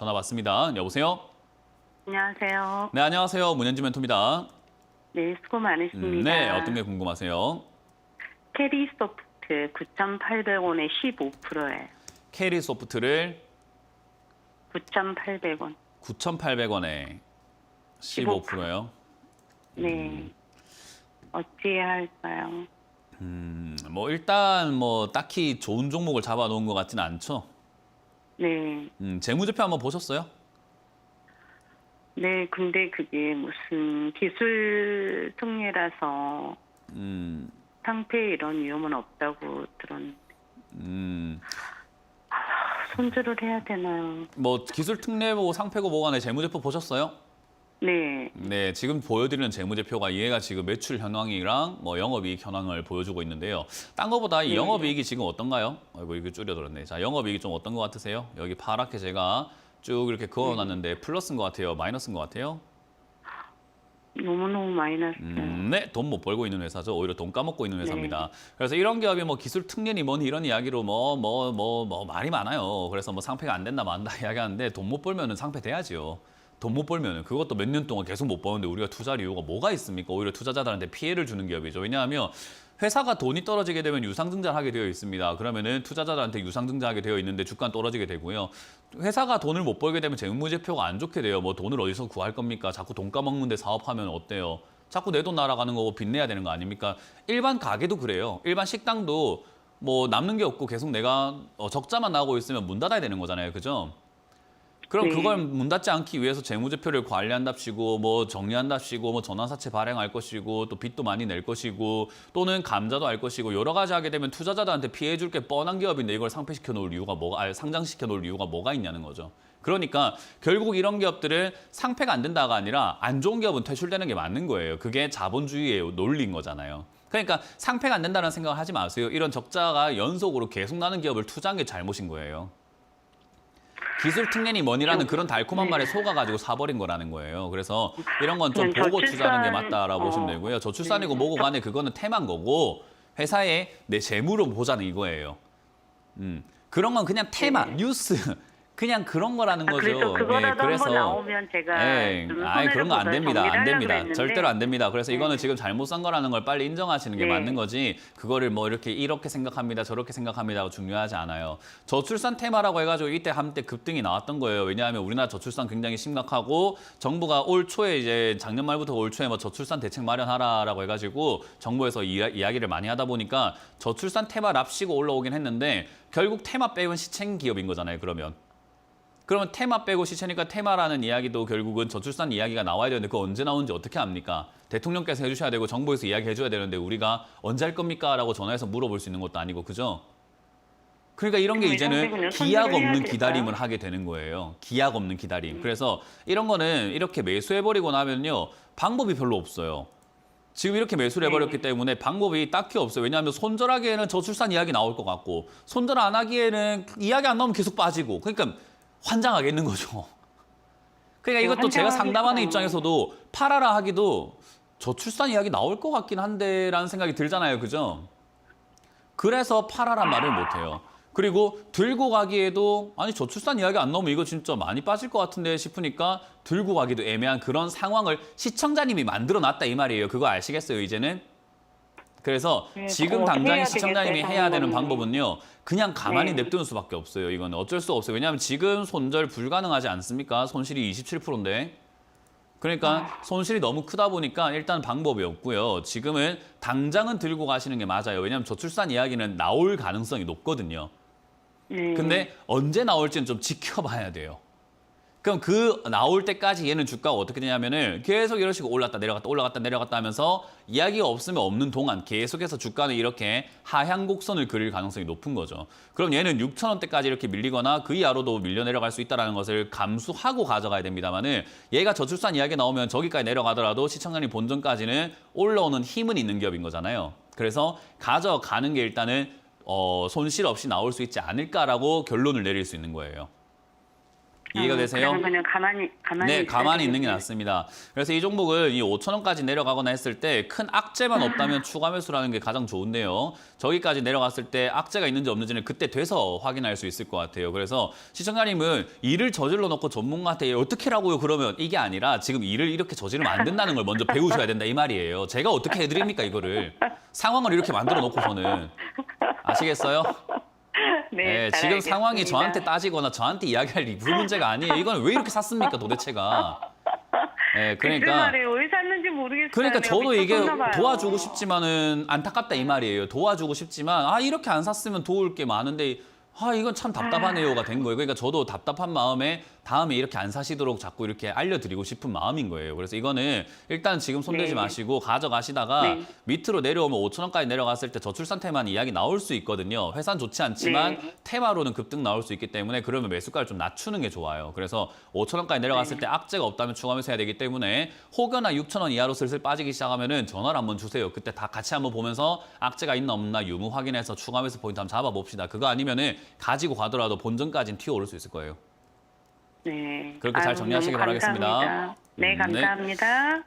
전화 받습니다. 여보세요? 안녕하세요. 네, 안녕하세요. 문현지 멘토입니다. 네, 수고 많으십니다. 네, 어떤 게 궁금하세요? 캐리소프트 9,800원에 15%예요. 캐리 소프트를 9,800원. 9,800원에 15%요? 네. 어찌해야 할까요? 뭐 일단 뭐 딱히 좋은 종목을 잡아놓은 것 같지는 않죠? 네. 재무제표 한번 보셨어요? 네, 근데 그게 무슨 기술 특례라서 상패 이런 위험은 없다고 들었는데. 손절을 해야 되나요? 뭐 기술 특례고 상패고 뭐가 내 재무제표 보셨어요? 네. 네, 지금 보여드리는 재무제표가 얘가 지금 매출 현황이랑 뭐 영업이익 현황을 보여주고 있는데요. 딴 거보다 이 네. 영업이익이 지금 어떤가요? 아이고, 이거 줄여들었네. 자, 영업이익이 좀 어떤 것 같으세요? 여기 파랗게 제가 쭉 이렇게 그어놨는데 플러스인 것 같아요? 마이너스인 것 같아요? 너무너무 마이너스요. 네, 돈 못 벌고 있는 회사죠. 오히려 돈 까먹고 있는 회사입니다. 그래서 이런 기업이 뭐 기술 특례니 뭐니 이런 이야기로 뭐 말이 많아요. 그래서 뭐 상패가 안 된다 만다 이야기하는데 돈 못 벌면은 상패 돼야지요. 돈 못 벌면은 그것도 몇 년 동안 계속 못 버는데 우리가 투자할 이유가 뭐가 있습니까? 오히려 투자자들한테 피해를 주는 기업이죠. 왜냐하면 회사가 돈이 떨어지게 되면 유상증자하게 되어 있습니다. 그러면은 투자자들한테 유상증자하게 되어 있는데 주가는 떨어지게 되고요. 회사가 돈을 못 벌게 되면 재무제표가 안 좋게 돼요. 뭐 돈을 어디서 구할 겁니까? 자꾸 돈 까먹는데 사업하면 어때요? 자꾸 내 돈 날아가는 거고 빚내야 되는 거 아닙니까? 일반 가게도 그래요. 일반 식당도 뭐 남는 게 없고 계속 내가 적자만 나오고 있으면 문 닫아야 되는 거잖아요. 그죠? 그럼 네. 그걸 문 닫지 않기 위해서 재무제표를 관리한답시고 뭐 정리한답시고 뭐 전환사채 발행할 것이고 또 빚도 많이 낼 것이고 또는 감자도 할 것이고 여러 가지 하게 되면 투자자들한테 피해 줄 게 뻔한 기업인데 이걸 상폐시켜 놓을 이유가 상장시켜 놓을 이유가 뭐가 있냐는 거죠. 그러니까 결국 이런 기업들은 상폐가 안 된다가 아니라 안 좋은 기업은 퇴출되는 게 맞는 거예요. 그게 자본주의의 논리인 거잖아요. 그러니까 상폐가 안 된다는 생각을 하지 마세요. 이런 적자가 연속으로 계속 나는 기업을 투자한 게 잘못인 거예요. 기술 특례니 뭐니라는 그런 달콤한 말에 속아가지고 사버린 거라는 거예요. 그래서 이런 건 좀 보고 투자하는 게 맞다라고 보시면 되고요. 저출산이고 뭐고 간에 그거는 테마인 거고 회사의 내 재물을 보자는 이거예요. 그런 건 그냥 테마, 뉴스 그냥 그런 거라는 거죠. 그래서 그거라도 한번 나오면 제가 좀 그런 거 안 손해를 됩니다. 보다 안 됩니다. 정리를 하려고 절대로 안 됩니다. 그래서 네. 이거는 지금 잘못 산 거라는 걸 빨리 인정하시는 게 네. 맞는 거지. 그거를 뭐 이렇게 생각합니다. 저렇게 생각합니다. 중요하지 않아요. 저출산 테마라고 해가지고 이때 한때 급등이 나왔던 거예요. 왜냐하면 우리나라 저출산 굉장히 심각하고 정부가 올 초에 이제 작년 말부터 올 초에 뭐 저출산 대책 마련하라라고 해가지고 정부에서 이야기를 많이 하다 보니까 저출산 테마 랍시고 올라오긴 했는데 결국 테마 빼면 시책 기업인 거잖아요. 그러면 테마 빼고 시체니까 테마라는 이야기도 결국은 저출산 이야기가 나와야 되는데 그거 언제 나오는지 어떻게 합니까? 대통령께서 해주셔야 되고 정부에서 이야기해줘야 되는데 우리가 언제 할 겁니까? 라고 전화해서 물어볼 수 있는 것도 아니고 그죠? 그러니까 이런 게 이제는 기약 없는 기다림을 하게 되는 거예요. 기약 없는 기다림. 그래서 이런 거는 이렇게 매수해버리고 나면요. 방법이 별로 없어요. 지금 이렇게 매수를 해버렸기 때문에 방법이 딱히 없어요. 왜냐하면 손절하기에는 저출산 이야기 나올 것 같고 손절 안 하기에는 이야기 안 나오면 계속 빠지고 그러니까 환장하겠는 거죠. 그러니까 이것도 제가 상담하는 입장에서도 팔아라 하기도 저출산 이야기 나올 것 같긴 한데 라는 생각이 들잖아요. 그죠? 그래서 팔아란 말을 못해요. 그리고 들고 가기에도 아니 저출산 이야기 안 나오면 이거 진짜 많이 빠질 것 같은데 싶으니까 들고 가기도 애매한 그런 상황을 시청자님이 만들어놨다 이 말이에요. 그거 아시겠어요 이제는? 그래서 네, 지금 어떻게 당장 해야 시청자님이 되겠어요, 해야 되는 방법은? 방법은요. 그냥 가만히 네. 냅두는 수밖에 없어요. 이건 어쩔 수 없어요. 왜냐하면 지금 손절 불가능하지 않습니까? 손실이 27%인데. 그러니까 손실이 너무 크다 보니까 일단 방법이 없고요. 지금은 당장은 들고 가시는 게 맞아요. 왜냐하면 저출산 이야기는 나올 가능성이 높거든요. 네. 근데 언제 나올지는 좀 지켜봐야 돼요. 그럼 그 나올 때까지 얘는 주가가 어떻게 되냐면은 계속 이런 식으로 올랐다 내려갔다 올라갔다 내려갔다 하면서 이야기가 없으면 없는 동안 계속해서 주가는 이렇게 하향 곡선을 그릴 가능성이 높은 거죠. 그럼 얘는 6,000원대까지 이렇게 밀리거나 그 이하로도 밀려 내려갈 수 있다는 것을 감수하고 가져가야 됩니다만은 얘가 저출산 이야기 나오면 저기까지 내려가더라도 시청자님 본전까지는 올라오는 힘은 있는 기업인 거잖아요. 그래서 가져가는 게 일단은 손실 없이 나올 수 있지 않을까라고 결론을 내릴 수 있는 거예요. 이해가 되세요? 그러면 그냥 가만히 네, 있어야 가만히 있는 게 되겠네요. 낫습니다. 그래서 이 종목은 이 5,000원까지 내려가거나 했을 때 큰 악재만 없다면 추가 매수라는 게 가장 좋은데요. 저기까지 내려갔을 때 악재가 있는지 없는지는 그때 돼서 확인할 수 있을 것 같아요. 그래서 시청자님은 일을 저질러 놓고 전문가한테 어떻게라고요? 그러면 이게 아니라 지금 일을 이렇게 저지르면 안 된다는 걸 먼저 배우셔야 된다 이 말이에요. 제가 어떻게 해드립니까 이거를. 상황을 이렇게 만들어 놓고서는. 아시겠어요? 네, 잘 지금 알겠습니다. 상황이 저한테 따지거나 저한테 이야기할 그 문제가 아니에요. 이건 왜 이렇게 샀습니까 도대체가. 네, 글쎄 그러니까 말이에요. 왜 샀는지 모르겠어요. 그러니까 내가 저도 이게 미쳤나 봐요. 도와주고 싶지만은 안타깝다 이 말이에요. 도와주고 싶지만 이렇게 안 샀으면 도울 게 많은데 이건 참 답답하네요가 된 거예요. 그러니까 저도 답답한 마음에 다음에 이렇게 안 사시도록 자꾸 이렇게 알려드리고 싶은 마음인 거예요. 그래서 이거는 일단 지금 손대지 네. 마시고 가져가시다가 네. 밑으로 내려오면 5,000원까지 내려갔을 때 저출산 테마는 이야기 나올 수 있거든요. 회사는 좋지 않지만 네. 테마로는 급등 나올 수 있기 때문에 그러면 매수가를 좀 낮추는 게 좋아요. 그래서 5,000원까지 내려갔을 때 악재가 없다면 추가 매수해야 되기 때문에 혹여나 6,000원 이하로 슬슬 빠지기 시작하면은 전화를 한번 주세요. 그때 다 같이 한번 보면서 악재가 있나 없나 유무 확인해서 추가 매수 포인트 한번 잡아봅시다. 그거 아니면은 가지고 가더라도 본전까지는 튀어오를 수 있을 거예요. 네. 그렇게 잘 정리하시길 너무 바라겠습니다. 감사합니다. 네, 네. 감사합니다.